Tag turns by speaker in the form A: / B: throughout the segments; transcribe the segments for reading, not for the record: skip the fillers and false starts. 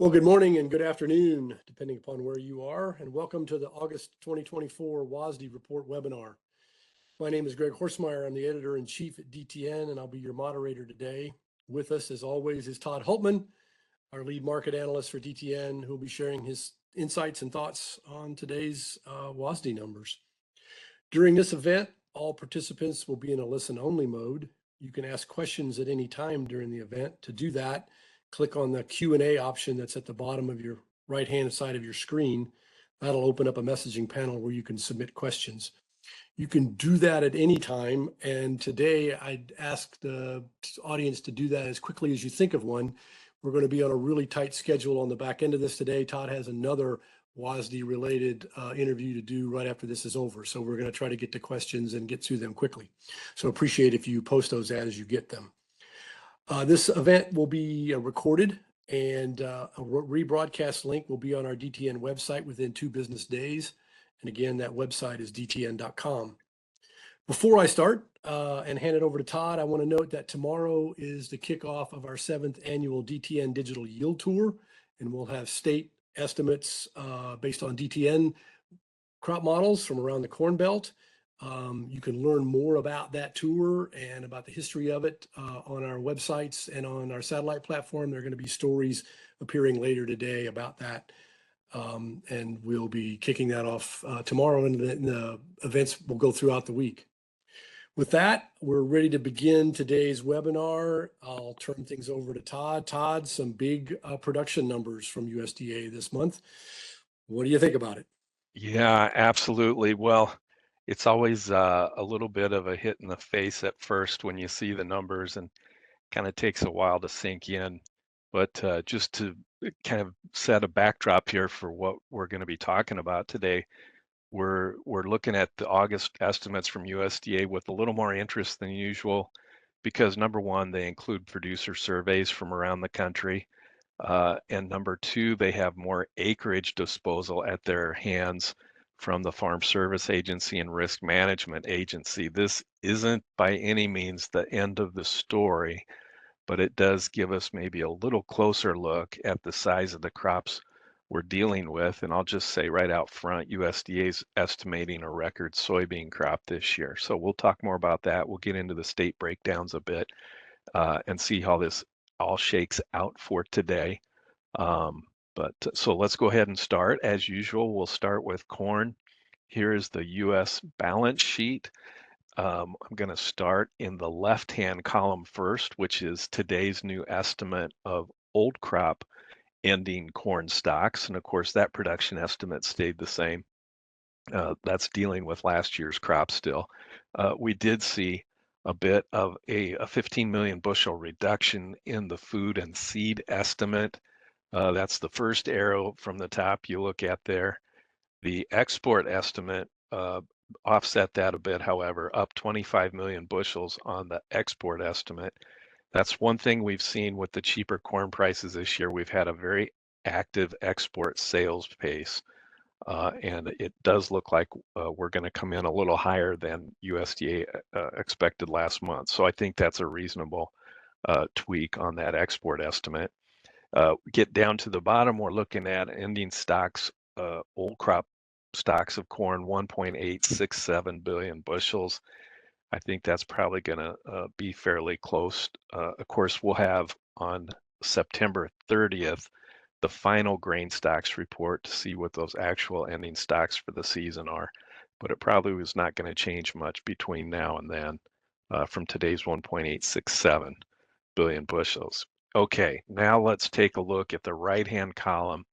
A: Well, good morning and good afternoon, depending upon where you are, and welcome to the August 2024 WASDE Report webinar. My name is Greg Horstmeyer. I'm the editor-in-chief at DTN, and I'll be your moderator today. With us, as always, is Todd Hultman, our lead market analyst for DTN, who will be sharing his insights and thoughts on today's WASDE numbers. During this event, all participants will be in a listen-only mode. You can ask questions at any time during the event. To do that, click on the Q&A option that's at the bottom of your right-hand side of your screen. That'll open up a messaging panel where you can submit questions. You can do that at any time, and today I'd ask the audience to do that as quickly as you think of one. We're going to be on a really tight schedule on the back end of this today. Todd has another WASDE-related interview to do right after this is over, so we're going to try to get to questions and get through them quickly. So appreciate if you post those as you get them. This event will be recorded, and a rebroadcast link will be on our DTN website within 2 business days. And again, that website is dtn.com. Before I start and hand it over to Todd, I want to note that tomorrow is the kickoff of our 7th annual DTN Digital Yield Tour, and we'll have state estimates based on DTN crop models from around the Corn Belt. You can learn more about that tour and about the history of it on our websites and on our satellite platform. There are going to be stories appearing later today about that. And we'll be kicking that off tomorrow, and the events will go throughout the week. With that, we're ready to begin today's webinar. I'll turn things over to Todd. Todd, some big production numbers from USDA this month. What do you think about it?
B: Yeah, absolutely. Well, it's always a little bit of a hit in the face at first when you see the numbers, and kind of takes a while to sink in. But just to kind of set a backdrop here for what we're going to be talking about today, we're looking at the August estimates from USDA with a little more interest than usual, because number one, they include producer surveys from around the country. And number two, they have more acreage disposal at their hands from the Farm Service Agency and Risk Management Agency. This isn't by any means the end of the story, but it does give us maybe a little closer look at the size of the crops we're dealing with. And I'll just say right out front, USDA is estimating a record soybean crop this year. So we'll talk more about that. We'll get into the state breakdowns a bit and see how this all shakes out for today. So let's go ahead and start. As usual, we'll start with corn. Here is the U.S. balance sheet. I'm going to start in the left-hand column first, which is today's new estimate of old crop ending corn stocks. And of course, that production estimate stayed the same. That's dealing with last year's crop still. We did see a bit of a 15 million bushel reduction in the food and seed estimate. That's the first arrow from the top you look at there. The export estimate offset that a bit, however, up 25 million bushels on the export estimate. That's one thing we've seen with the cheaper corn prices this year. We've had a very active export sales pace, and it does look like we're going to come in a little higher than USDA expected last month. So I think that's a reasonable tweak on that export estimate. Get down to the bottom, we're looking at ending stocks, old crop stocks of corn, 1.867 billion bushels. I think that's probably going to be fairly close. Of course, we'll have on September 30th the final grain stocks report to see what those actual ending stocks for the season are. But it probably was not going to change much between now and then from today's 1.867 billion bushels. Okay, now let's take a look at the right-hand column.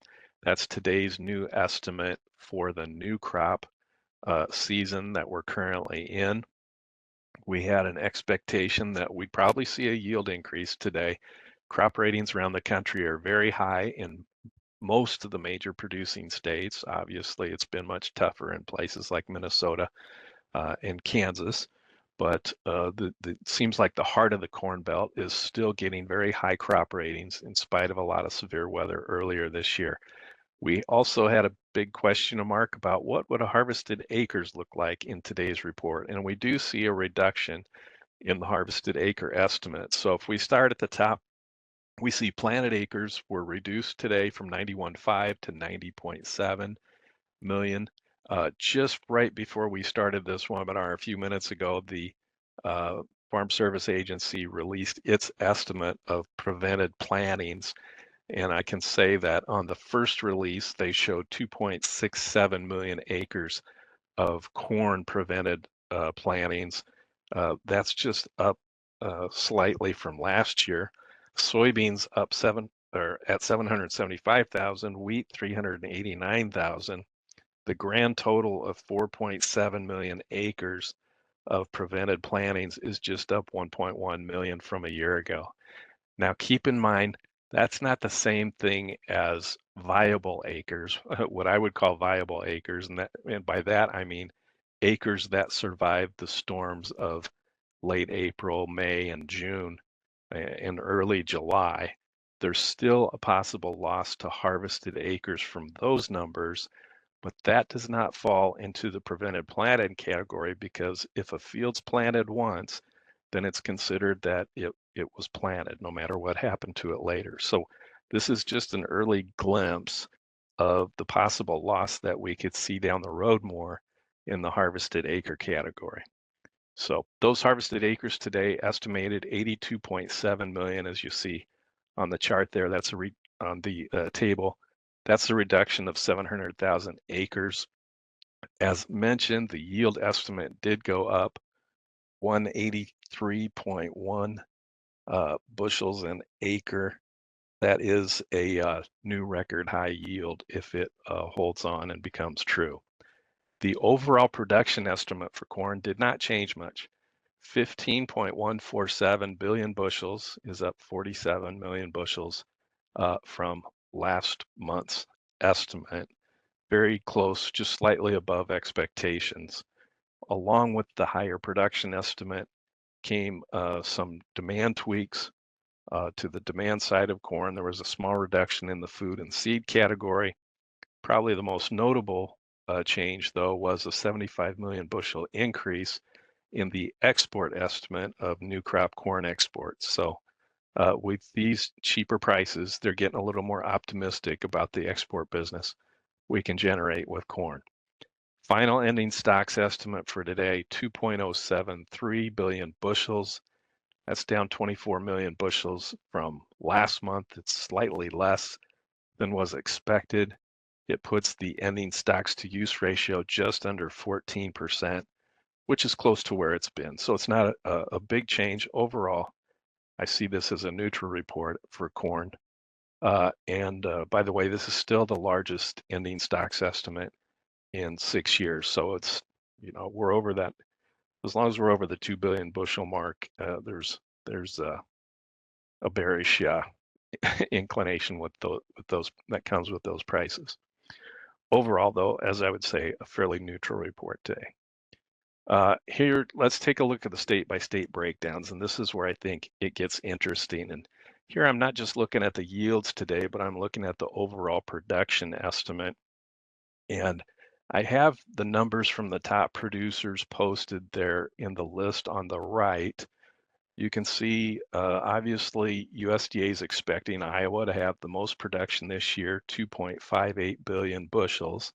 B: That's today's new estimate for the new crop season that we're currently in. We had an expectation that we'd probably see a yield increase today. Crop ratings around the country are very high in most of the major producing states. Obviously, it's been much tougher in places like Minnesota and Kansas. But it seems like the heart of the Corn Belt is still getting very high crop ratings in spite of a lot of severe weather earlier this year. We also had a big question mark about what would a harvested acres look like in today's report. And we do see a reduction in the harvested acre estimate. So if we start at the top We see planted acres were reduced today from 91.5 to 90.7 million. Just right before we started this webinar a few minutes ago, the uh, Farm Service Agency released its estimate of prevented plantings. And I can say that on the first release, they showed 2.67 million acres of corn prevented plantings. That's just up slightly from last year. Soybeans up at 775,000, wheat 389,000. The grand total of 4.7 million acres of prevented plantings is just up 1.1 million from a year ago. Now, keep in mind, that's not the same thing as viable acres, what I would call viable acres. And by that, I mean acres that survived the storms of late April, May, and June, and early July. There's still a possible loss to harvested acres from those numbers, but that does not fall into the prevented planted category, because if a field's planted once, then it's considered that it was planted no matter what happened to it later. So this is just an early glimpse of the possible loss that we could see down the road more in the harvested acre category. So those harvested acres today estimated 82.7 million, as you see on the chart there. That's on the table. That's a reduction of 700,000 acres. As mentioned, the yield estimate did go up 183.1 bushels an acre. That is a new record high yield if it holds on and becomes true. The overall production estimate for corn did not change much. 15.147 billion bushels is up 47 million bushels from last month's estimate. Very close, just slightly above expectations. Along with the higher production estimate came some demand tweaks to the demand side of corn. There was a small reduction in the food and seed category. Probably the most notable change, though, was a 75 million bushel increase in the export estimate of new crop corn exports. So with these cheaper prices, they're getting a little more optimistic about the export business we can generate with corn. Final ending stocks estimate for today, 2.073 billion bushels. That's down 24 million bushels from last month. It's slightly less than was expected. It puts the ending stocks to use ratio just under 14%, which is close to where it's been. So it's not a big change overall. I see this as a neutral report for corn. And by the way, this is still the largest ending stocks estimate in 6 years. So it's, we're over that. As long as we're over the 2 billion bushel mark, there's a bearish inclination with those that comes with those prices. Overall, though, as I would say, a fairly neutral report today. Here, let's take a look at the state-by-state breakdowns, and this is where I think it gets interesting. And here I'm not just looking at the yields today, but I'm looking at the overall production estimate. And I have the numbers from the top producers posted there in the list on the right. You can see, obviously, USDA is expecting Iowa to have the most production this year, 2.58 billion bushels.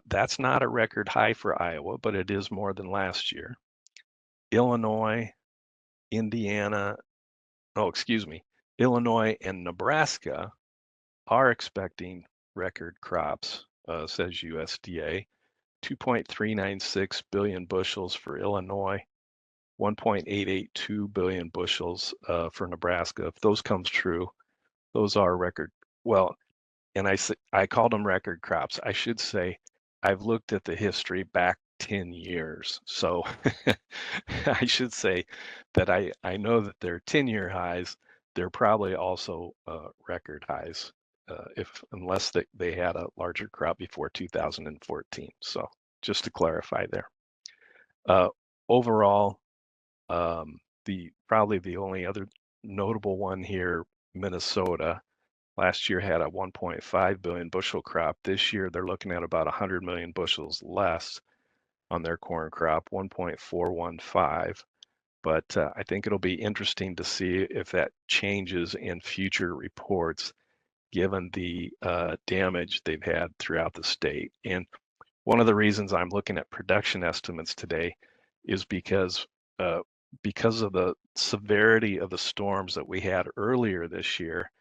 B: That's not a record high for Iowa, but it is more than last year. Illinois, Indiana, Illinois and Nebraska are expecting record crops, says USDA. 2.396 billion bushels for Illinois, 1.882 billion bushels for Nebraska. If those comes true, those are record. Well, and I called them record crops. I should say I've looked at the history back 10 years. So I should say that I know that they're 10-year highs. They're probably also record highs, unless they had a larger crop before 2014. So just to clarify there. Overall, probably the only other notable one here, Minnesota. Last year had a 1.5 billion bushel crop. This year they're looking at about 100 million bushels less on their corn crop, 1.415. but I think it'll be interesting to see if that changes in future reports, given the damage they've had throughout the state. And one of the reasons I'm looking at production estimates today is because of the severity of the storms that we had earlier this year.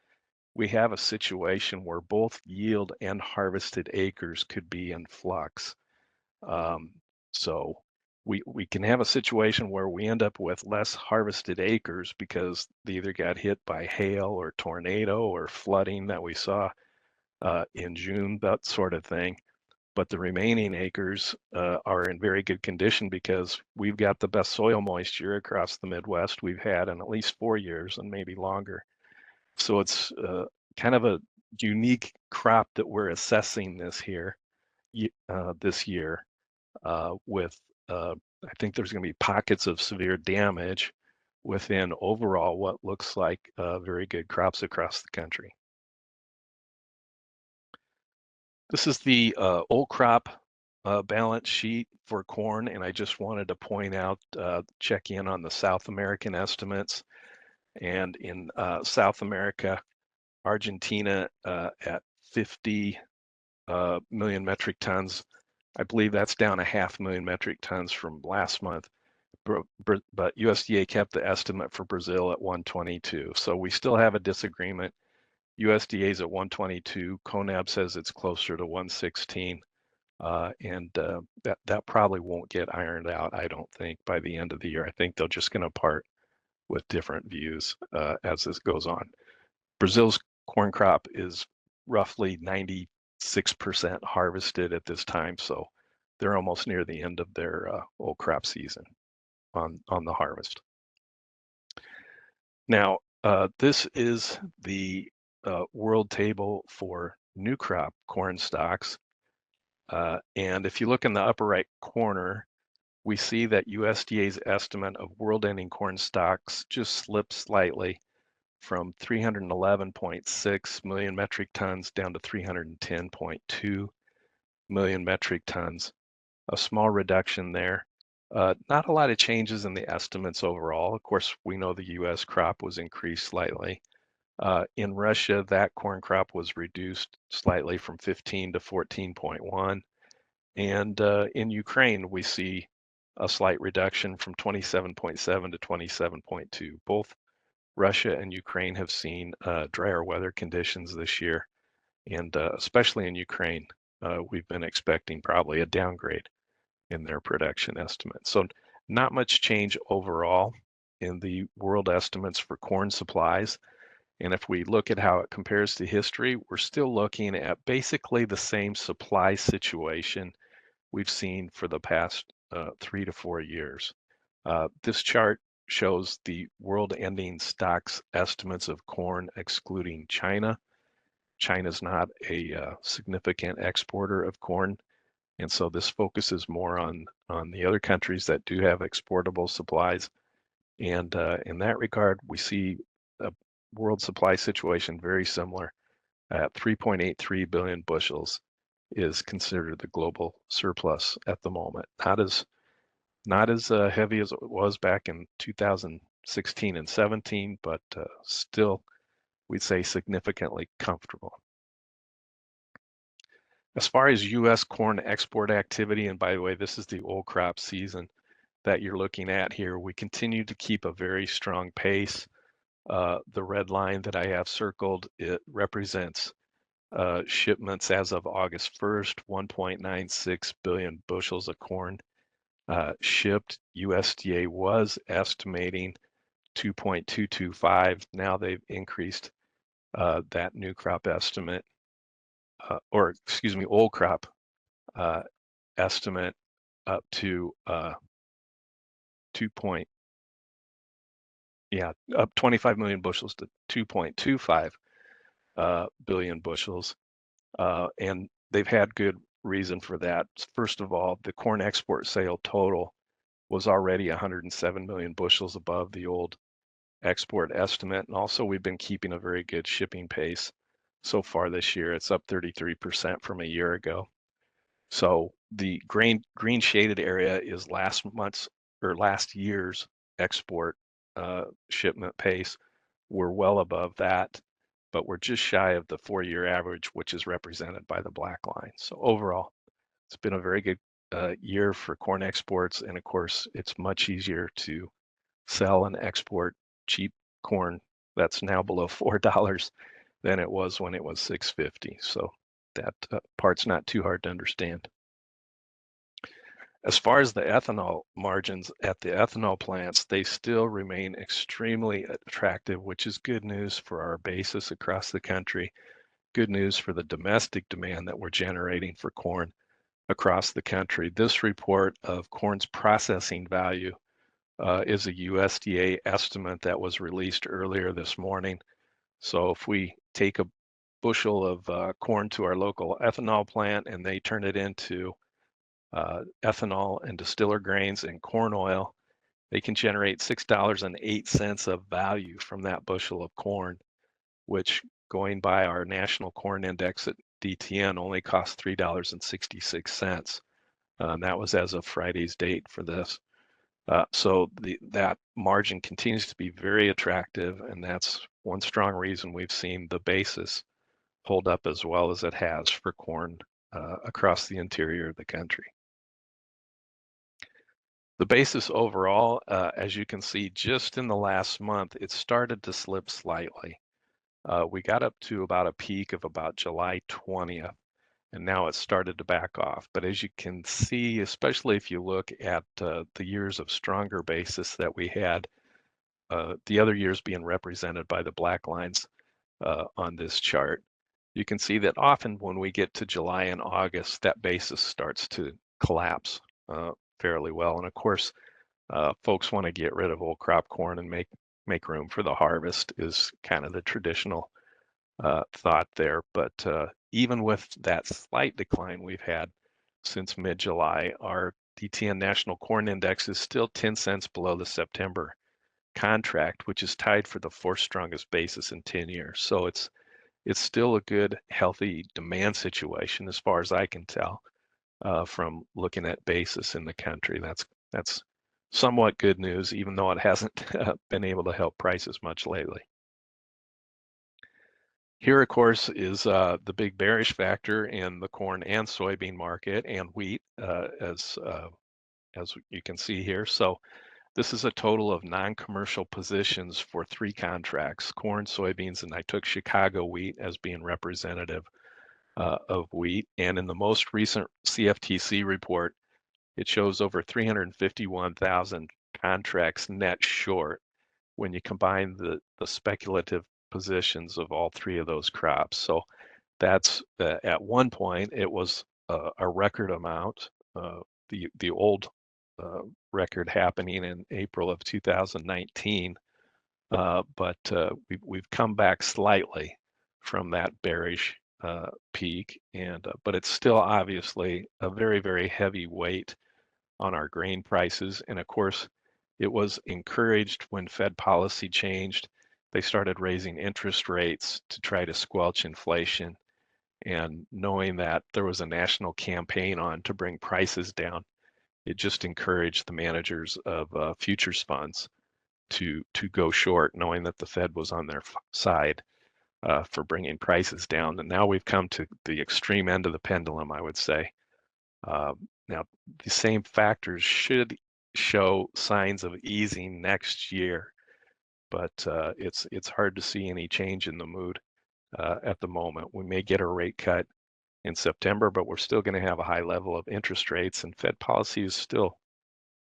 B: We have a situation where both yield and harvested acres could be in flux. So we can have a situation where we end up with less harvested acres because they either got hit by hail or tornado or flooding that we saw in June, that sort of thing. But the remaining acres are in very good condition because we've got the best soil moisture across the Midwest we've had in at least 4 years and maybe longer. So it's kind of a unique crop that we're assessing this year with I think there's going to be pockets of severe damage within overall what looks like very good crops across the country. This is the old crop balance sheet for corn, and I just wanted to point out, check in on the South American estimates. And in South America, Argentina at 50 million metric tons. I believe that's down 500,000 metric tons from last month. But USDA kept the estimate for Brazil at 122. So we still have a disagreement. USDA is at 122. CONAB says it's closer to 116. And that probably won't get ironed out, I don't think, by the end of the year. I think they're just going to part with different views as this goes on. Brazil's corn crop is roughly 96% harvested at this time, so they're almost near the end of their old crop season on the harvest. Now, this is the world table for new crop corn stocks. And if you look in the upper right corner, we see that USDA's estimate of world ending corn stocks just slipped slightly from 311.6 million metric tons down to 310.2 million metric tons. A small reduction there. Not a lot of changes in the estimates overall. Of course, we know the US crop was increased slightly. In Russia, that corn crop was reduced slightly from 15 to 14.1. And in Ukraine, we see a slight reduction from 27.7 to 27.2. Both Russia and Ukraine have seen drier weather conditions this year. And especially in Ukraine, we've been expecting probably a downgrade in their production estimate. So not much change overall in the world estimates for corn supplies. And if we look at how it compares to history, we're still looking at basically the same supply situation we've seen for the past 3 to 4 years. This chart shows the world ending stocks estimates of corn excluding China. China's not a significant exporter of corn, and so this focuses more on the other countries that do have exportable supplies. And in that regard, we see a world supply situation very similar. At 3.83 billion bushels is considered the global surplus at the moment. Not as heavy as it was back in 2016 and 17, but still, we'd say significantly comfortable. As far as U.S. corn export activity, and by the way, this is the old crop season that you're looking at here, we continue to keep a very strong pace. The red line that I have circled, it represents shipments as of August 1st, 1.96 billion bushels of corn shipped. USDA was estimating 2.225. Now they've increased that new crop estimate, or excuse me, old crop estimate up to up 25 million bushels to 2.25 billion bushels. And they've had good reason for that. First of all, the corn export sale total was already 107 million bushels above the old export estimate. And also we've been keeping a very good shipping pace so far this year. It's up 33% from a year ago. So the green shaded area is last year's export shipment pace, we're well above that, but we're just shy of the 4-year average, which is represented by the black line. So overall, it's been a very good year for corn exports, and of course, it's much easier to sell and export cheap corn that's now below $4 than it was when it was $6.50. So that part's not too hard to understand. As far as the ethanol margins at the ethanol plants, they still remain extremely attractive, which is good news for our basis across the country, good news for the domestic demand that we're generating for corn across the country. This report of corn's processing value is a USDA estimate that was released earlier this morning. So if we take a bushel of corn to our local ethanol plant and they turn it into ethanol and distiller grains and corn oil, they can generate $6.08 of value from that bushel of corn, which, going by our national corn index at DTN, only costs $3.66. That was as of Friday's date for this. So that margin continues to be very attractive, and that's one strong reason we've seen the basis hold up as well as it has for corn across the interior of the country. The basis overall, as you can see, just in the last month, it started to slip slightly. We got up to about a peak of about July 20th, and now it's started to back off. But as you can see, especially if you look at the years of stronger basis that we had, the other years being represented by the black lines on this chart, you can see that often when we get to July and August, that basis starts to collapse fairly well. And of course, folks want to get rid of old crop corn and make room for the harvest is kind of the traditional thought there. But even with that slight decline we've had since mid-July, our DTN National Corn Index is still 10 cents below the September contract, which is tied for the fourth strongest basis in 10 years. So it's still a good, healthy demand situation as far as I can tell from looking at basis in the country. That's somewhat good news, even though it hasn't been able to help prices much lately. Here, of course, is the big bearish factor in the corn and soybean market and wheat, as you can see here. So this is a total of non-commercial positions for 3 contracts, corn, soybeans, and I took Chicago wheat as being representative of wheat. And in the most recent CFTC report, it shows over 351,000 contracts net short when you combine the speculative positions of all 3 of those crops. So that's at one point it was a record amount. The old record happening in April of 2019, but we've come back slightly from that bearish peak, and but it's still obviously a very, very heavy weight on our grain prices. And of course, it was encouraged when Fed policy changed. They started raising interest rates to try to squelch inflation. And knowing that there was a national campaign on to bring prices down, it just encouraged the managers of futures funds to go short, knowing that the Fed was on their side for bringing prices down. And now we've come to the extreme end of the pendulum, I would say. Now, the same factors should show signs of easing next year, but it's hard to see any change in the mood at the moment. We may get a rate cut in September, but we're still going to have a high level of interest rates, and Fed policy is still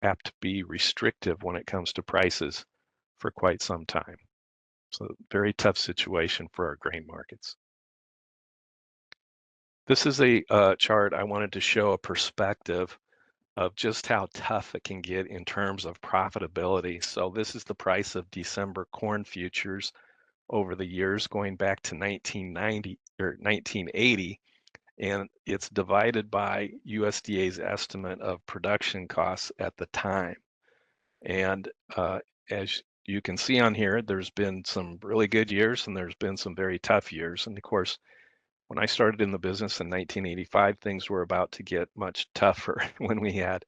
B: apt to be restrictive when it comes to prices for quite some time. So very tough situation for our grain markets. This is a chart I wanted to show a perspective of just how tough it can get in terms of profitability. So this is the price of December corn futures over the years going back to 1990 or 1980, and it's divided by USDA's estimate of production costs at the time. And as you can see on here, there's been some really good years and there's been some very tough years. And of course, when I started in the business in 1985, things were about to get much tougher when we had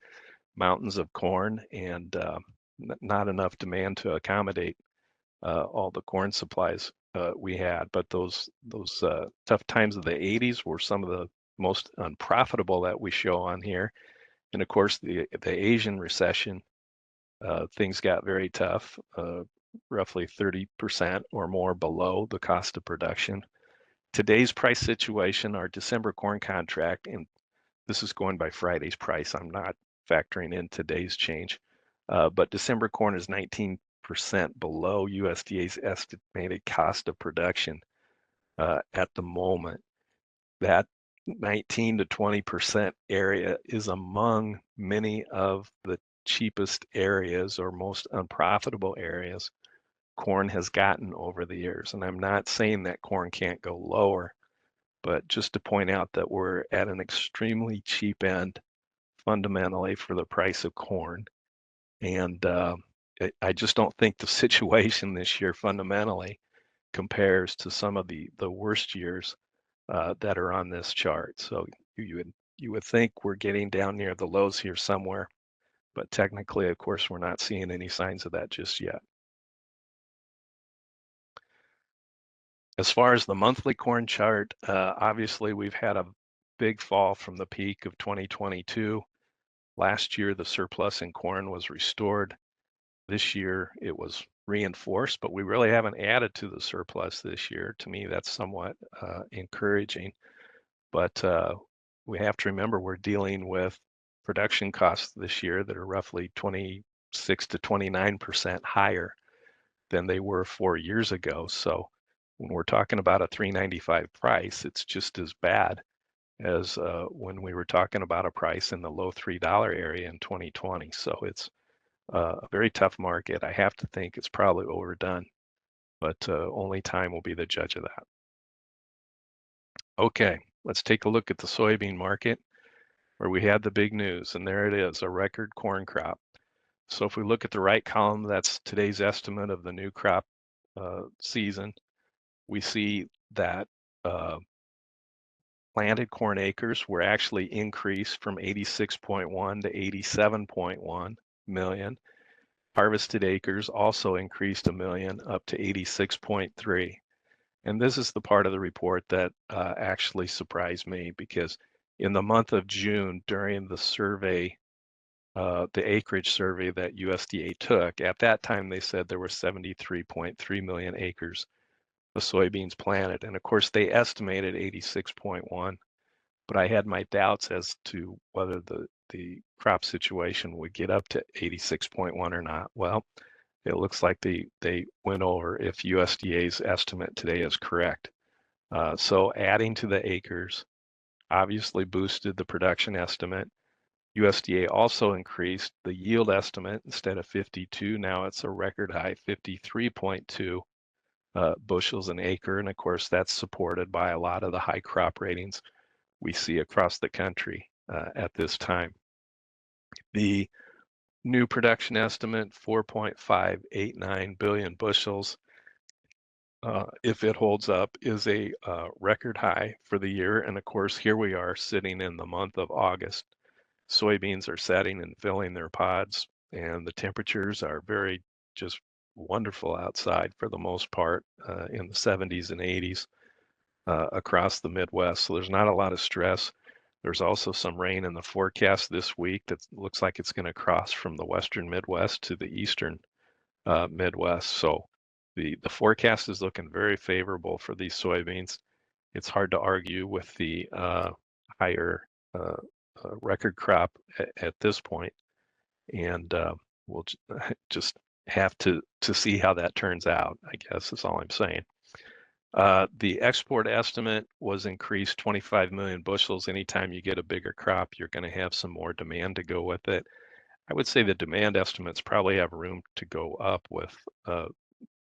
B: mountains of corn and not enough demand to accommodate all the corn supplies we had. But those tough times of the 80s were some of the most unprofitable that we show on here. And of course, the Asian recession, things got very tough, roughly 30% or more below the cost of production. Today's price situation, our December corn contract, and this is going by Friday's price, I'm not factoring in today's change, but December corn is 19% below USDA's estimated cost of production at the moment. That 19 to 20% area is among many of the cheapest areas or most unprofitable areas corn has gotten over the years. And I'm not saying that corn can't go lower, but just to point out that we're at an extremely cheap end fundamentally for the price of corn. And I just don't think the situation this year fundamentally compares to some of the worst years that are on this chart. So you would think we're getting down near the lows here somewhere, but technically, of course, we're not seeing any signs of that just yet. As far as the monthly corn chart, obviously we've had a big fall from the peak of 2022. Last year, the surplus in corn was restored. This year, it was reinforced, but we really haven't added to the surplus this year. To me, that's somewhat encouraging. But we have to remember we're dealing with production costs this year that are roughly 26 to 29% higher than they were 4 years ago. So when we're talking about a $3.95 price, it's just as bad as when we were talking about a price in the low $3 area in 2020. So it's a very tough market. I have to think it's probably overdone, but only time will be the judge of that. Okay, let's take a look at the soybean market where we had the big news, and there it is, a record corn crop. So if we look at the right column, that's today's estimate of the new crop season. We see that planted corn acres were actually increased from 86.1 to 87.1 million. Harvested acres also increased a million up to 86.3. And this is the part of the report that actually surprised me, because in the month of June, during the survey, the acreage survey that USDA took, at that time they said there were 73.3 million acres of soybeans planted. And of course, they estimated 86.1, but I had my doubts as to whether the crop situation would get up to 86.1 or not. Well, it looks like they went over if USDA's estimate today is correct. So adding to the acres obviously boosted the production estimate. USDA also increased the yield estimate. Instead of 52, now it's a record high 53.2 bushels an acre. And of course, that's supported by a lot of the high crop ratings we see across the country at this time. The new production estimate, 4.589 billion bushels, if it holds up, is a record high for the year. And of course, here we are sitting in the month of August. Soybeans are setting and filling their pods, and the temperatures are very just wonderful outside for the most part, in the 70s and 80s across the Midwest. So there's not a lot of stress. There's also some rain in the forecast this week that looks like it's going to cross from the western Midwest to the eastern Midwest. So the forecast is looking very favorable for these soybeans. It's hard to argue with the higher record crop at this point, and we'll just have to see how that turns out, I guess is all I'm saying. The export estimate was increased 25 million bushels. Anytime you get a bigger crop, you're going to have some more demand to go with it. I would say the demand estimates probably have room to go up with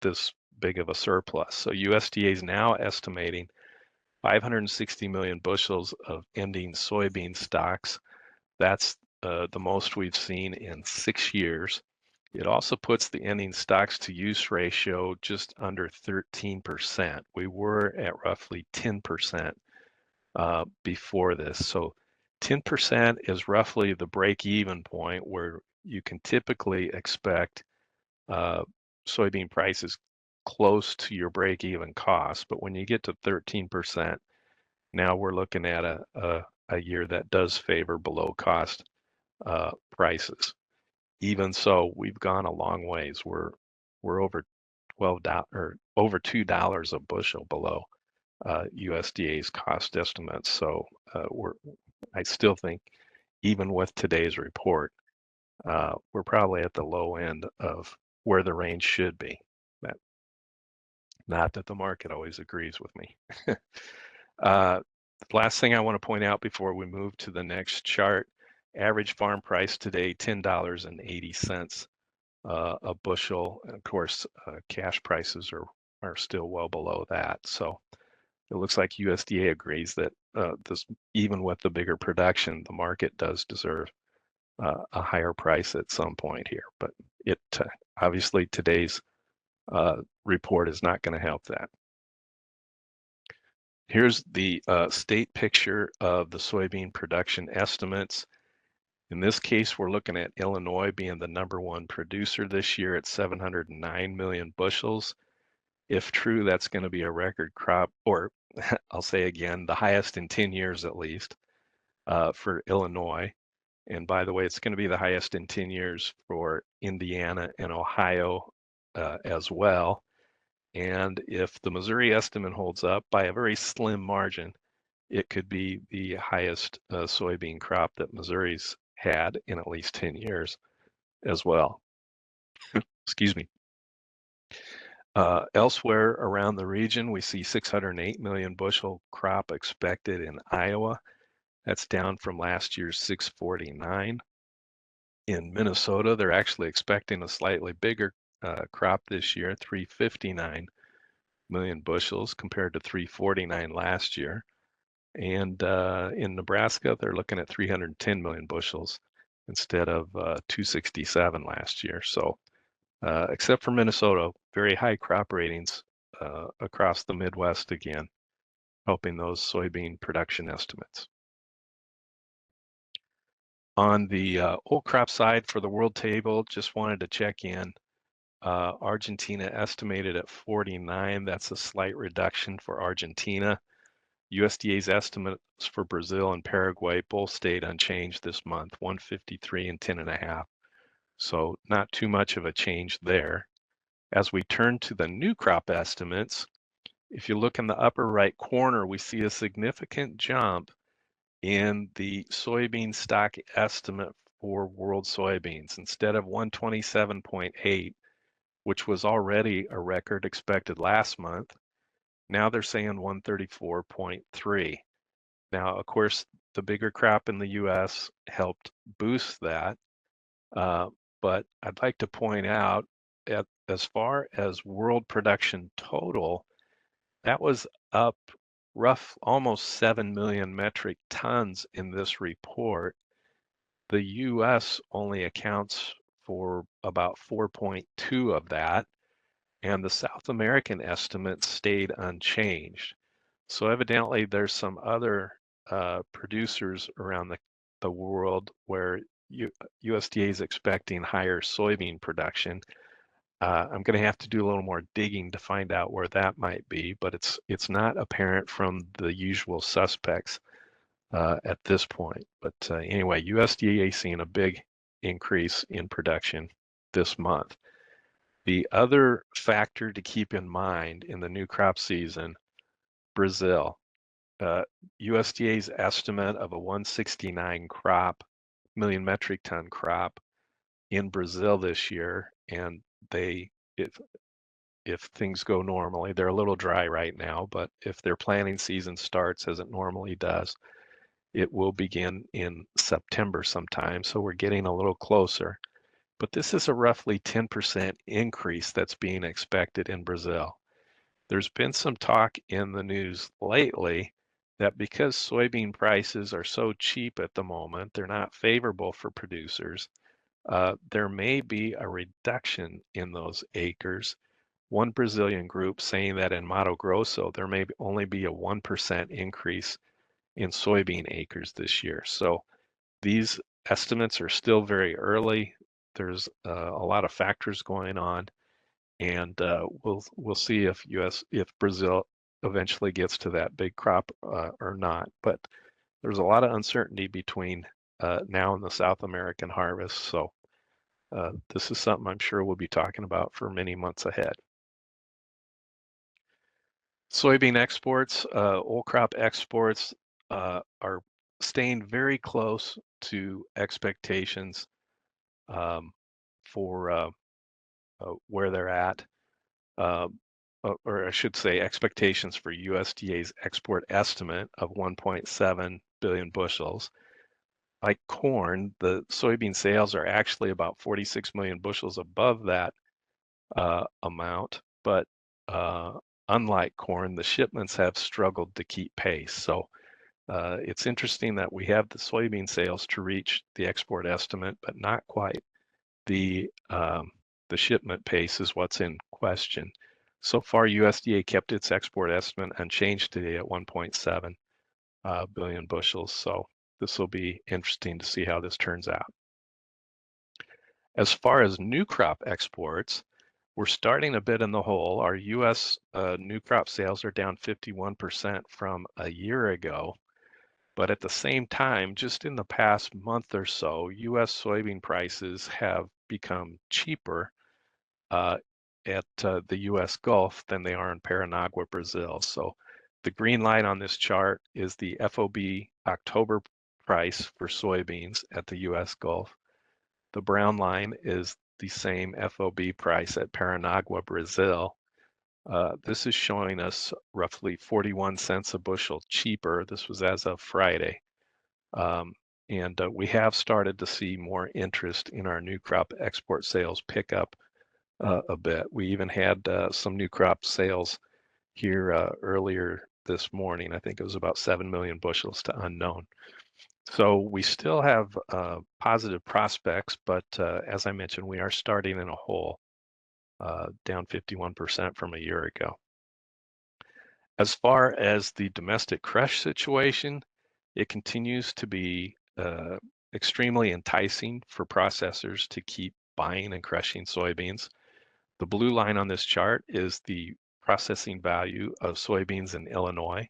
B: this big of a surplus. So USDA is now estimating 560 million bushels of ending soybean stocks. That's the most we've seen in 6 years. It also puts the ending stocks to use ratio just under 13%. We were at roughly 10% before this. So 10% is roughly the break-even point where you can typically expect soybean prices close to your break-even cost. But when you get to 13%, now we're looking at a year that does favor below cost prices. Even so, we've gone a long ways. We're over $12 or over $2 a bushel below USDA's cost estimates. So I still think, even with today's report, we're probably at the low end of where the range should be. Not that the market always agrees with me. The last thing I want to point out before we move to the next chart, average farm price today, $10.80 a bushel. And of course, cash prices are still well below that. So it looks like USDA agrees that this, even with the bigger production, the market does deserve a higher price at some point here. But it obviously today's report is not going to help that. Here's the state picture of the soybean production estimates. In this case, we're looking at Illinois being the #1 producer this year at 709 million bushels. If true, that's going to be a record crop, or I'll say again, the highest in 10 years at least for Illinois. And by the way, it's going to be the highest in 10 years for Indiana and Ohio as well. And if the Missouri estimate holds up by a very slim margin, it could be the highest soybean crop that Missouri's had in at least 10 years as well. Excuse me. Elsewhere around the region, we see 608 million bushel crop expected in Iowa. That's down from last year's 649. In Minnesota, they're actually expecting a slightly bigger crop this year, 359 million bushels compared to 349 last year. And in Nebraska, they're looking at 310 million bushels instead of 267 last year. So except for Minnesota, very high crop ratings across the Midwest again, helping those soybean production estimates. On the old crop side for the world table, just wanted to check in. Argentina estimated at 49. That's a slight reduction for Argentina. USDA's estimates for Brazil and Paraguay both stayed unchanged this month, 153 and 10.5. So not too much of a change there. As we turn to the new crop estimates, if you look in the upper right corner, we see a significant jump in the soybean stock estimate for world soybeans. Instead of 127.8, which was already a record expected last month, now they're saying 134.3. Now, of course, the bigger crop in the US helped boost that. But I'd like to point out, as far as world production total, that was up almost 7 million metric tons in this report. The US only accounts for about 4.2 of that, and the South American estimate stayed unchanged. So evidently there's some other producers around the world where USDA is expecting higher soybean production. I'm going to have to do a little more digging to find out where that might be, but it's not apparent from the usual suspects at this point. But anyway, USDA seeing a big increase in production this month. The other factor to keep in mind in the new crop season, Brazil. USDA's estimate of a 169 million metric ton crop in Brazil this year, and if things go normally, they're a little dry right now, but if their planting season starts as it normally does, it will begin in September sometime, so we're getting a little closer. But this is a roughly 10% increase that's being expected in Brazil. There's been some talk in the news lately that because soybean prices are so cheap at the moment, they're not favorable for producers, there may be a reduction in those acres. One Brazilian group saying that in Mato Grosso, there may only be a 1% increase in soybean acres this year. So these estimates are still very early. there's a lot of factors going on, and we'll see if Brazil eventually gets to that big crop or not. But there's a lot of uncertainty between now and the South American harvest. So this is something I'm sure we'll be talking about for many months ahead. Soybean exports, old crop exports are staying very close to expectations for where they're at, or I should say expectations for USDA's export estimate of 1.7 billion bushels. Like corn, the soybean sales are actually about 46 million bushels above that amount, but unlike corn, the shipments have struggled to keep pace. So it's interesting that we have the soybean sales to reach the export estimate, but not quite. The shipment pace is what's in question. So far, USDA kept its export estimate unchanged today at 1.7 billion bushels. So this will be interesting to see how this turns out. As far as new crop exports, we're starting a bit in the hole. Our U.S. New crop sales are down 51% from a year ago. But at the same time, just in the past month or so, U.S. soybean prices have become cheaper at the U.S. Gulf than they are in Paranagua, Brazil. So the green line on this chart is the FOB October price for soybeans at the U.S. Gulf. The brown line is the same FOB price at Paranagua, Brazil. This is showing us roughly 41 cents a bushel cheaper. This was as of Friday. And we have started to see more interest in our new crop export sales pick up a bit. We even had some new crop sales here earlier this morning. I think it was about 7 million bushels to unknown. So we still have positive prospects, but as I mentioned, we are starting in a hole, down 51% from a year ago. As far as the domestic crush situation, it continues to be extremely enticing for processors to keep buying and crushing soybeans. The blue line on this chart is the processing value of soybeans in Illinois.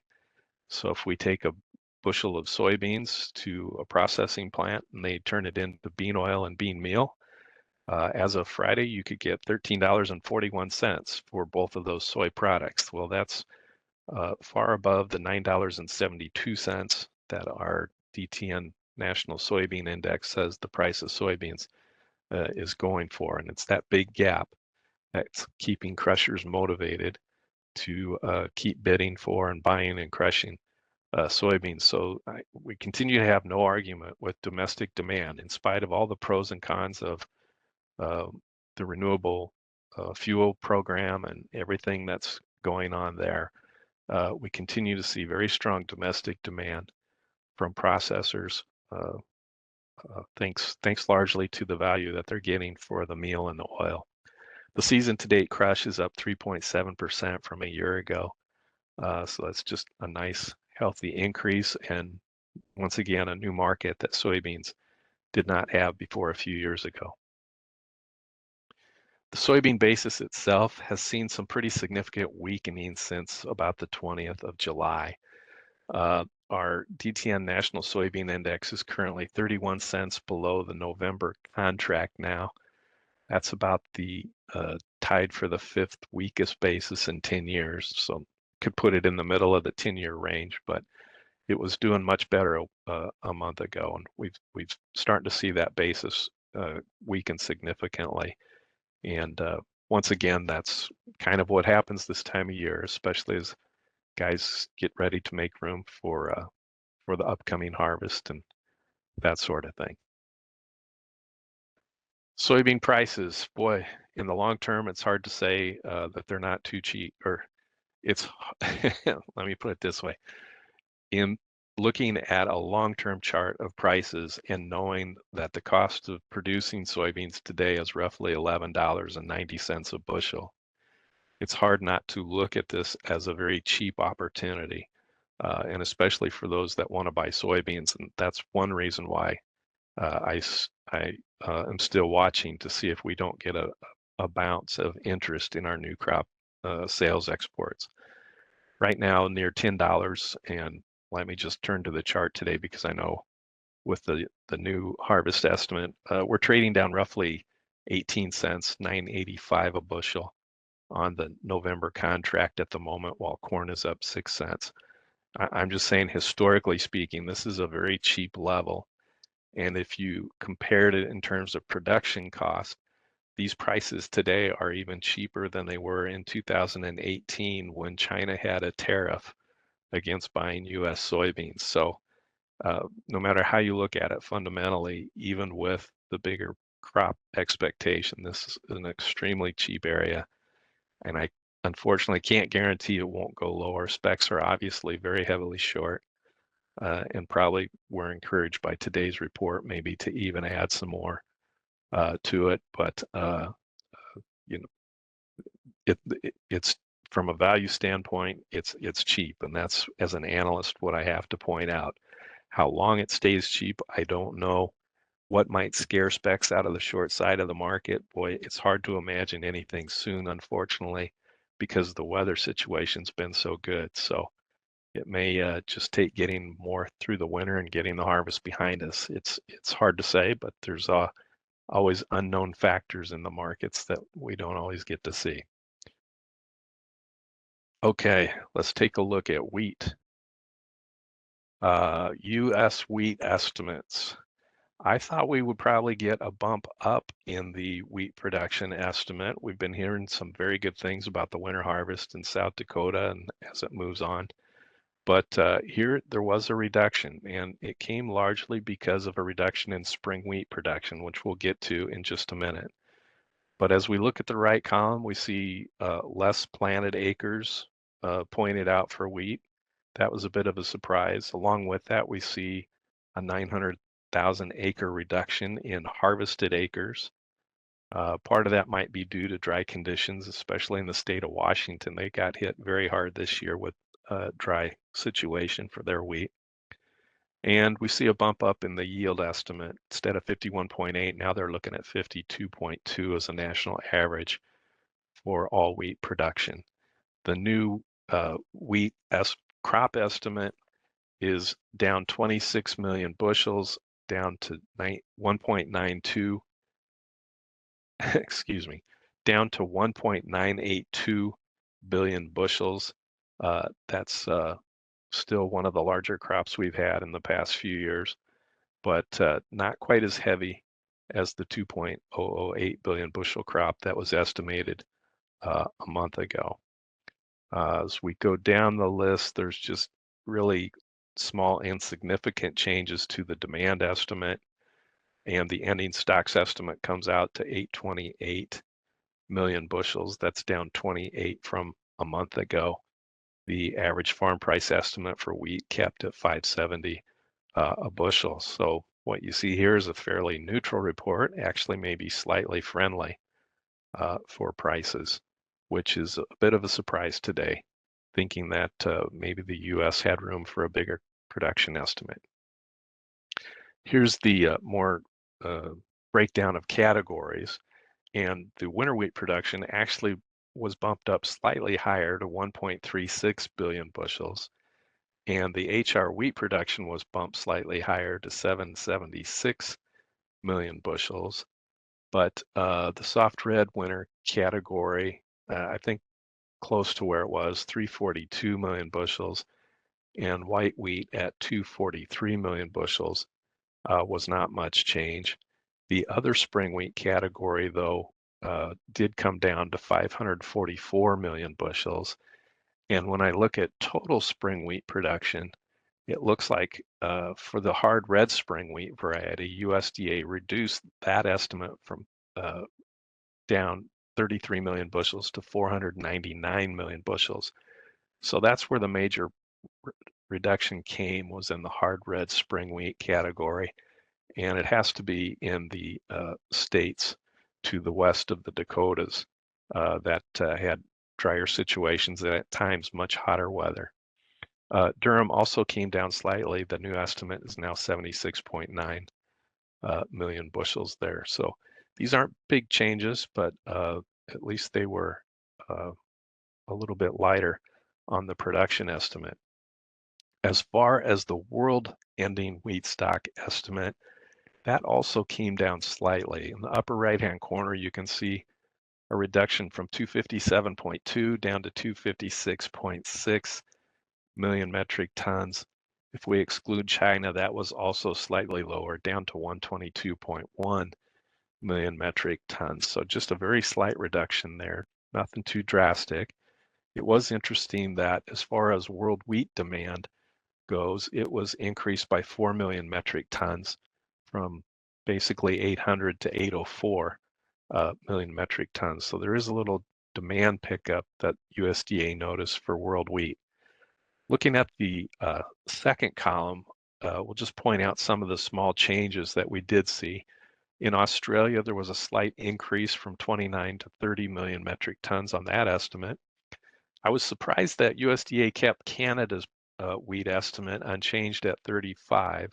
B: So if we take a bushel of soybeans to a processing plant and they turn it into bean oil and bean meal, as of Friday, you could get $13.41 for both of those soy products. Well, that's far above the $9.72 that our DTN National Soybean Index says the price of soybeans is going for. And it's that big gap that's keeping crushers motivated to keep bidding for and buying and crushing soybeans. So we continue to have no argument with domestic demand in spite of all the pros and cons of the renewable fuel program and everything that's going on there. We continue to see very strong domestic demand from processors, thanks largely to the value that they're getting for the meal and the oil. The season-to-date crush is up 3.7% from a year ago. So that's just a nice, healthy increase, and once again, a new market that soybeans did not have before a few years ago. The soybean basis itself has seen some pretty significant weakening since about the 20th of July. Our DTN National Soybean Index is currently 31 cents below the November contract now. That's about the tied for the fifth weakest basis in 10 years. So could put it in the middle of the 10-year range, but it was doing much better a month ago, and we've starting to see that basis weaken significantly. And once again, that's kind of what happens this time of year, especially as guys get ready to make room for the upcoming harvest and that sort of thing. Soybean prices, boy, in the long term, it's hard to say that they're not too cheap, or it's, let me put it this way. In looking at a long-term chart of prices and knowing that the cost of producing soybeans today is roughly $11.90 a bushel, it's hard not to look at this as a very cheap opportunity, and especially for those that want to buy soybeans. And that's one reason why I am still watching to see if we don't get a bounce of interest in our new crop sales exports. Right now, near $10, and let me just turn to the chart today because I know with the new harvest estimate, we're trading down roughly 18 cents, 9.85 a bushel on the November contract at the moment, while corn is up 6 cents. I'm just saying, historically speaking, this is a very cheap level. And if you compared it in terms of production cost, these prices today are even cheaper than they were in 2018 when China had a tariff against buying US soybeans. So no matter how you look at it, fundamentally, even with the bigger crop expectation, this is an extremely cheap area. And I unfortunately can't guarantee it won't go lower. Specs are obviously very heavily short. And probably we're encouraged by today's report maybe to even add some more to it. But you know, it's from a value standpoint, it's cheap, and that's, as an analyst, what I have to point out. How long it stays cheap, I don't know. What might scare specs out of the short side of the market? Boy, it's hard to imagine anything soon, unfortunately, because the weather situation's been so good. So it may just take getting more through the winter and getting the harvest behind us. It's hard to say, but there's always unknown factors in the markets that we don't always get to see. Okay, let's take a look at wheat. U.S. wheat estimates. I thought we would probably get a bump up in the wheat production estimate. We've been hearing some very good things about the winter harvest in South Dakota and as it moves on. But here there was a reduction, and it came largely because of a reduction in spring wheat production, which we'll get to in just a minute. But as we look at the right column, we see less planted acres pointed out for wheat. That was a bit of a surprise. Along with that, we see a 900,000 acre reduction in harvested acres. Part of that might be due to dry conditions, especially in the state of Washington. They got hit very hard this year with a dry situation for their wheat. And we see a bump up in the yield estimate. Instead of 51.8, now they're looking at 52.2 as a national average for all wheat production. The new wheat crop estimate is down 26 million bushels, down to 1.92, excuse me, down to 1.982 billion bushels. That's still one of the larger crops we've had in the past few years, but not quite as heavy as the 2.008 billion bushel crop that was estimated a month ago. As we go down the list, there's just really small insignificant changes to the demand estimate, and the ending stocks estimate comes out to 828 million bushels. That's down 28 from a month ago. The average farm price estimate for wheat kept at 570 a bushel. So what you see here is a fairly neutral report, actually maybe slightly friendly for prices, which is a bit of a surprise today, thinking that maybe the U.S. had room for a bigger production estimate. Here's the more breakdown of categories, and the winter wheat production actually was bumped up slightly higher to 1.36 billion bushels, and the HR wheat production was bumped slightly higher to 776 million bushels. But the soft red winter category, I think close to where it was, 342 million bushels, and white wheat at 243 million bushels was not much change. The other spring wheat category, though, did come down to 544 million bushels. And when I look at total spring wheat production, it looks like for the hard red spring wheat variety, USDA reduced that estimate from down 33 million bushels to 499 million bushels. So that's where the major reduction came, was in the hard red spring wheat category. And it has to be in the states to the west of the Dakotas that had drier situations and at times much hotter weather. Durham also came down slightly. The new estimate is now 76.9 million bushels there. So these aren't big changes, but at least they were a little bit lighter on the production estimate. As far as the world ending wheat stock estimate, that also came down slightly. In the upper right-hand corner, you can see a reduction from 257.2 down to 256.6 million metric tons. If we exclude China, that was also slightly lower, down to 122.1 million metric tons. So just a very slight reduction there, nothing too drastic. It was interesting that as far as world wheat demand goes, it was increased by 4 million metric tons from basically 800 to 804 million metric tons. So there is a little demand pickup that USDA noticed for world wheat. Looking at the second column, we'll just point out some of the small changes that we did see. In Australia, there was a slight increase from 29 to 30 million metric tons on that estimate. I was surprised that USDA kept Canada's wheat estimate unchanged at 35,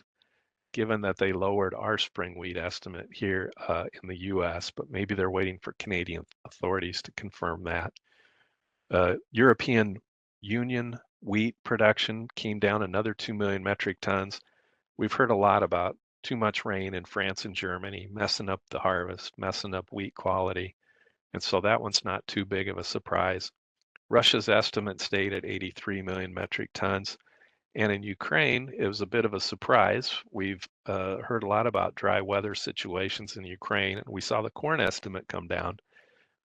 B: given that they lowered our spring wheat estimate here in the US, but maybe they're waiting for Canadian authorities to confirm that. European Union wheat production came down another 2 million metric tons. We've heard a lot about too much rain in France and Germany, messing up the harvest, messing up wheat quality. And so that one's not too big of a surprise. Russia's estimate stayed at 83 million metric tons. And in Ukraine, it was a bit of a surprise. We've heard a lot about dry weather situations in Ukraine, and we saw the corn estimate come down,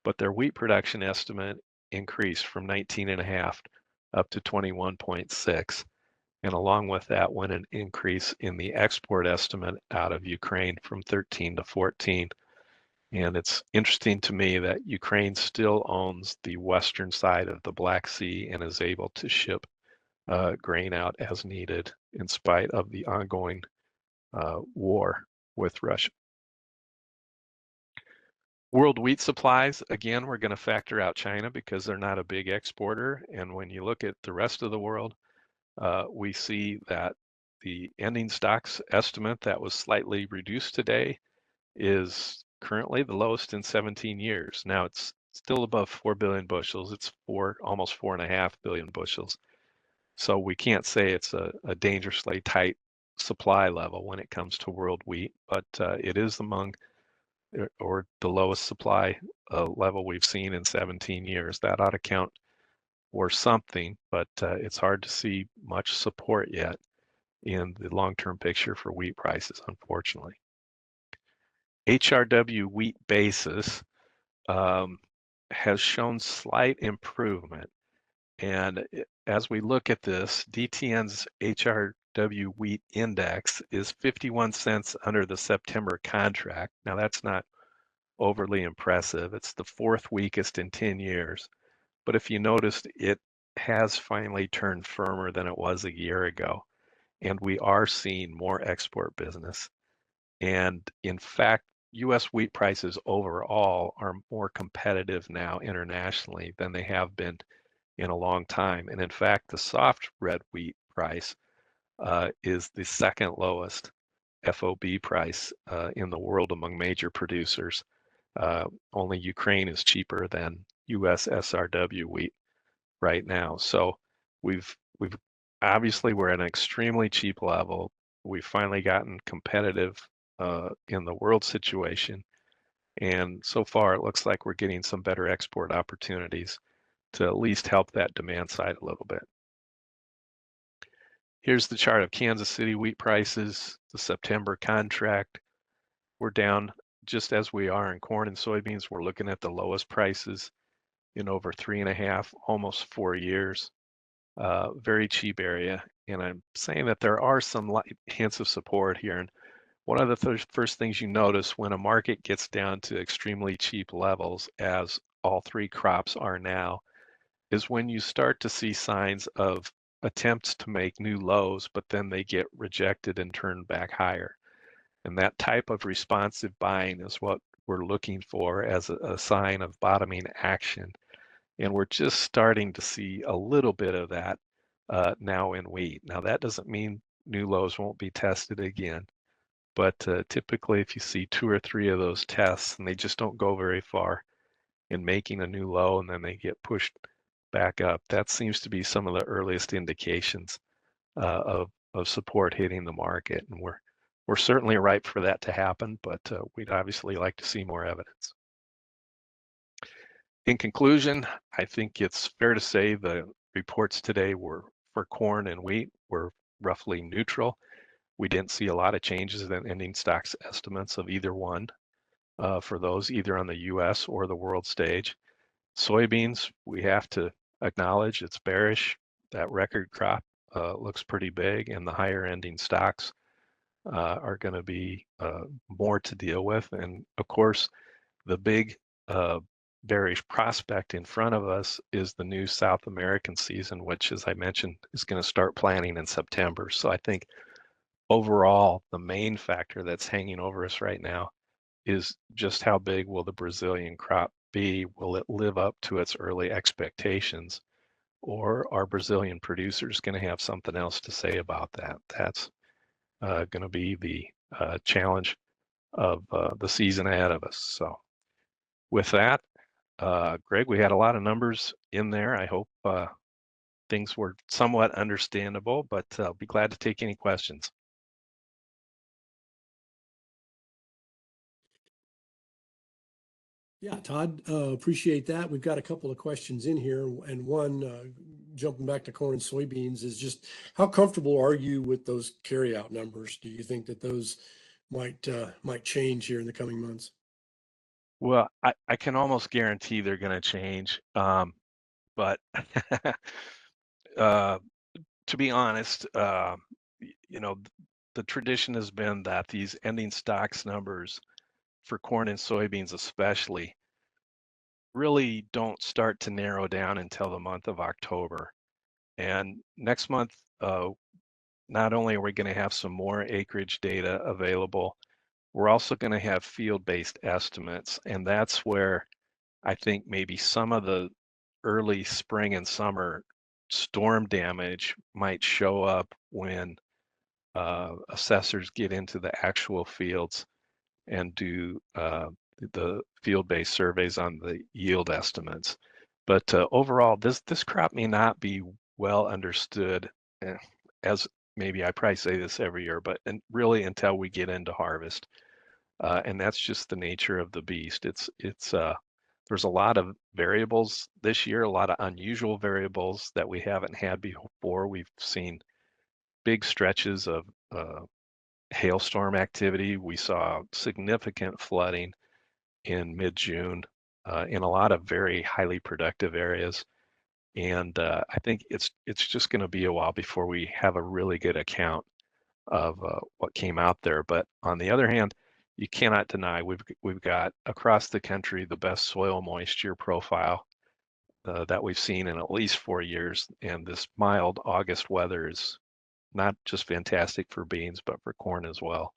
B: but their wheat production estimate increased from 19.5 up to 21.6. And along with that went an increase in the export estimate out of Ukraine from 13 to 14. And it's interesting to me that Ukraine still owns the western side of the Black Sea and is able to ship grain out as needed in spite of the ongoing war with Russia. World wheat supplies, again, we're going to factor out China because they're not a big exporter. And when you look at the rest of the world, we see that the ending stocks estimate that was slightly reduced today is currently the lowest in 17 years. Now it's still above 4 billion bushels. It's almost 4.5 billion bushels. So we can't say it's a dangerously tight supply level when it comes to world wheat, but it is among or the lowest supply level we've seen in 17 years. That ought to count for something, but it's hard to see much support yet in the long-term picture for wheat prices, unfortunately. HRW wheat basis has shown slight improvement. And as we look at this, DTN's HRW wheat index is 51 cents under the September contract. Now that's not overly impressive. It's the fourth weakest in 10 years. But if you noticed, it has finally turned firmer than it was a year ago. And we are seeing more export business. And in fact, US wheat prices overall are more competitive now internationally than they have been in a long time. And in fact, the soft red wheat price is the second lowest FOB price in the world among major producers. Only Ukraine is cheaper than US SRW wheat right now. So we've obviously we're at an extremely cheap level. We've finally gotten competitive in the world situation. And so far, it looks like we're getting some better export opportunities to at least help that demand side a little bit. Here's the chart of Kansas City wheat prices, the September contract. We're down just as we are in corn and soybeans. We're looking at the lowest prices in over 3.5, almost 4 years. Very cheap area. And I'm saying that there are some hints of support here. And one of the first things you notice when a market gets down to extremely cheap levels, as all three crops are now, is when you start to see signs of attempts to make new lows, but then they get rejected and turned back higher. And that type of responsive buying is what we're looking for as a sign of bottoming action. And we're just starting to see a little bit of that now in wheat. Now, that doesn't mean new lows won't be tested again, But typically, if you see 2 or 3 of those tests and they just don't go very far in making a new low and then they get pushed back up, that seems to be some of the earliest indications of support hitting the market. And we're certainly ripe for that to happen, but we'd obviously like to see more evidence. In conclusion, I think it's fair to say the reports today were for corn and wheat were roughly neutral. We didn't see a lot of changes in ending stocks estimates of either one for those either on the US or the world stage. Soybeans, we have to acknowledge it's bearish. That record crop looks pretty big, and the higher ending stocks are going to be more to deal with. And of course, the big bearish prospect in front of us is the new South American season, which, as I mentioned, is going to start planting in September. So I think overall, the main factor that's hanging over us right now is just how big will the Brazilian crop be? Will it live up to its early expectations? Or are Brazilian producers going to have something else to say about that? That's going to be the challenge of the season ahead of us. So with that, Greg, we had a lot of numbers in there. I hope things were somewhat understandable, but I'll be glad to take any questions.
A: Yeah, Todd, appreciate that. We've got a couple of questions in here, and one jumping back to corn and soybeans is just how comfortable are you with those carryout numbers? Do you think that those might change here in the coming months?
B: Well, I can almost guarantee they're going to change, but uh, to be honest, you know, the tradition has been that these ending stocks numbers for corn and soybeans especially really don't start to narrow down until the month of October. And next month, not only are we going to have some more acreage data available, we're also going to have field-based estimates. And that's where I think maybe some of the early spring and summer storm damage might show up when assessors get into the actual fields and do the field-based surveys on the yield estimates. But overall, this crop may not be well understood, as maybe I probably say this every year, but really until we get into harvest, and that's just the nature of the beast. It's there's a lot of variables this year, a lot of unusual variables that we haven't had before. We've seen big stretches of hailstorm activity. We saw significant flooding in mid-June in a lot of very highly productive areas. And I think it's just going to be a while before we have a really good account of what came out there. But on the other hand, you cannot deny we've got across the country the best soil moisture profile that we've seen in at least 4 years. And this mild August weather is not just fantastic for beans, but for corn as well.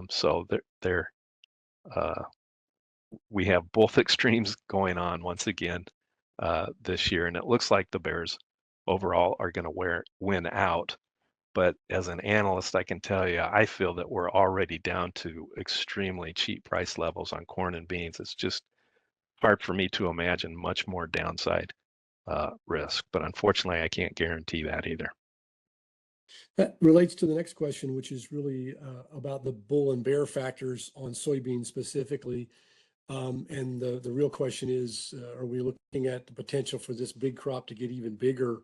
B: So we have both extremes going on once again this year, and it looks like the Bears overall are going to win out. But as an analyst, I can tell you, I feel that we're already down to extremely cheap price levels on corn and beans. It's just hard for me to imagine much more downside risk. But unfortunately, I can't guarantee that either.
A: That relates to the next question, which is really about the bull and bear factors on soybeans specifically. And the real question is, are we looking at the potential for this big crop to get even bigger?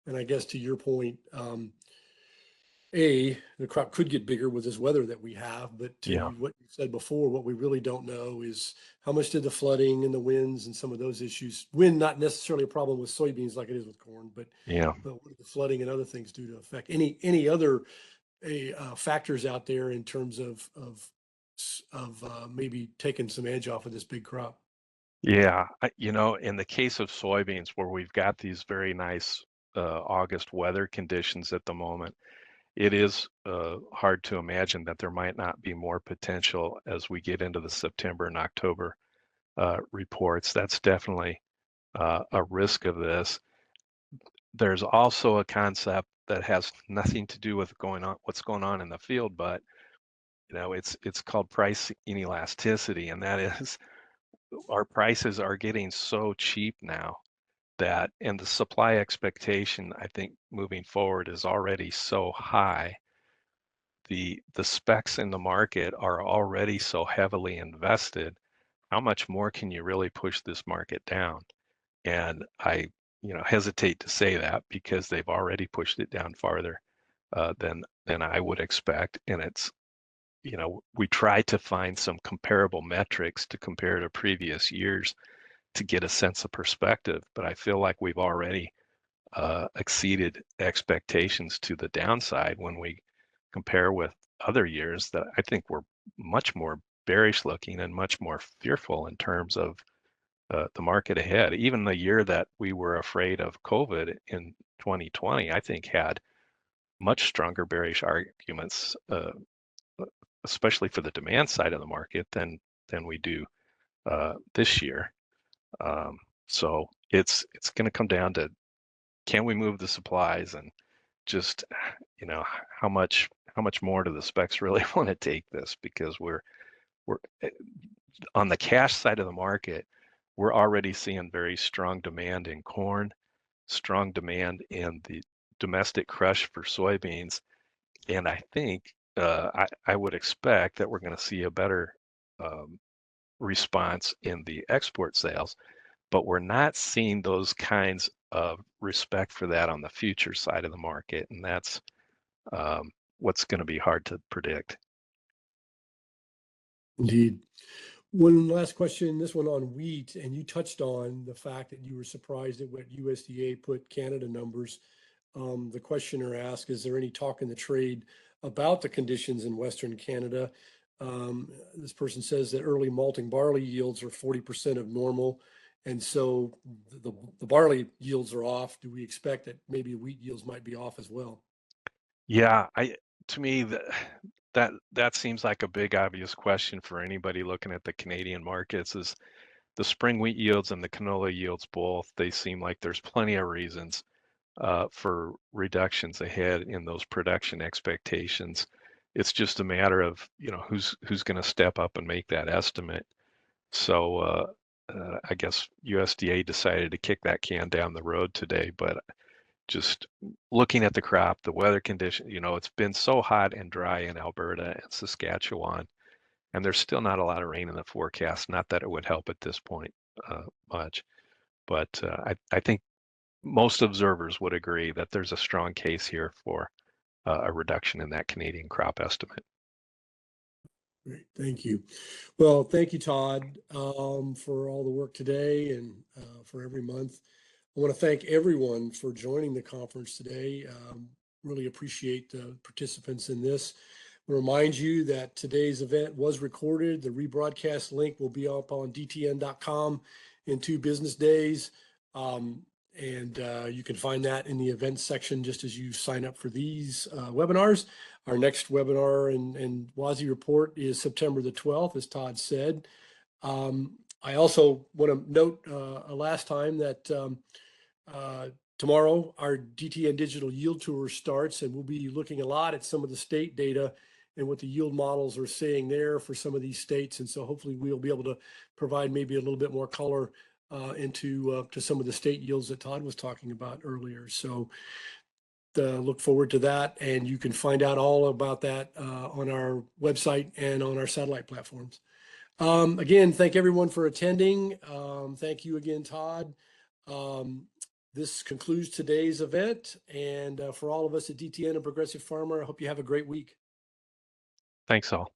A: And I guess to your point, the crop could get bigger with this weather that we have, but to
B: Yeah,
A: what you said before, what we really don't know is how much did the flooding and the winds and some of those issues, wind not necessarily a problem with soybeans like it is with corn, but
B: yeah.
A: what did the flooding and other things do to affect any other factors out there in terms of maybe taking some edge off of this big crop?
B: Yeah, in the case of soybeans, where we've got these very nice August weather conditions at the moment, it is hard to imagine that there might not be more potential as we get into the September and October reports. That's definitely a risk of this. There's also a concept that has nothing to do with what's going on in the field, but it's called price inelasticity, and that is our prices are getting so cheap now that, and the supply expectation, I think, moving forward is already so high. The specs in the market are already so heavily invested. How much more can you really push this market down? And I, hesitate to say that because they've already pushed it down farther than I would expect. And it's, we try to find some comparable metrics to compare to previous years to get a sense of perspective, but I feel like we've already exceeded expectations to the downside when we compare with other years that I think were much more bearish looking and much more fearful in terms of the market ahead. Even the year that we were afraid of COVID in 2020, I think had much stronger bearish arguments, especially for the demand side of the market than we do this year. So it's going to come down to, can we move the supplies, and just how much more do the specs really want to take this, because we're on the cash side of the market, we're already seeing very strong demand in corn, strong demand in the domestic crush for soybeans, and I think I would expect that we're going to see a better response in the export sales, but we're not seeing those kinds of respect for that on the future side of the market, and that's what's going to be hard to predict.
A: Indeed. One last question, this one on wheat, and you touched on the fact that you were surprised at what USDA put Canada numbers. The questioner asked, is there any talk in the trade about the conditions in Western Canada? This person says that early malting barley yields are 40% of normal. And so the barley yields are off. Do we expect that maybe wheat yields might be off as well?
B: Yeah, to me that seems like a big obvious question for anybody looking at the Canadian markets. Is the spring wheat yields and the canola yields both, they seem like there's plenty of reasons for reductions ahead in those production expectations. It's just a matter of who's going to step up and make that estimate. So I guess USDA decided to kick that can down the road today, but just looking at the crop, the weather condition, it's been so hot and dry in Alberta and Saskatchewan, and there's still not a lot of rain in the forecast. Not that it would help at this point much, but I think most observers would agree that there's a strong case here for a reduction in that Canadian crop estimate.
A: Great, thank you. Well, thank you, Todd, for all the work today and for every month. I want to thank everyone for joining the conference today. Really appreciate the participants in this. I remind you that today's event was recorded. The rebroadcast link will be up on dtn.com in 2 business days. And you can find that in the events section just as you sign up for these webinars. Our next webinar and WASDE report is September the 12th, as Todd said. I also want to note last time that tomorrow our DTN Digital Yield Tour starts, and we'll be looking a lot at some of the state data and what the yield models are saying there for some of these states. And so hopefully we'll be able to provide maybe a little bit more color into to some of the state yields that Todd was talking about earlier. So look forward to that, and you can find out all about that on our website and on our satellite platforms. Again, thank everyone for attending. Thank you again, Todd. This concludes today's event, and for all of us at DTN and Progressive Farmer, I hope you have a great week.
B: Thanks all.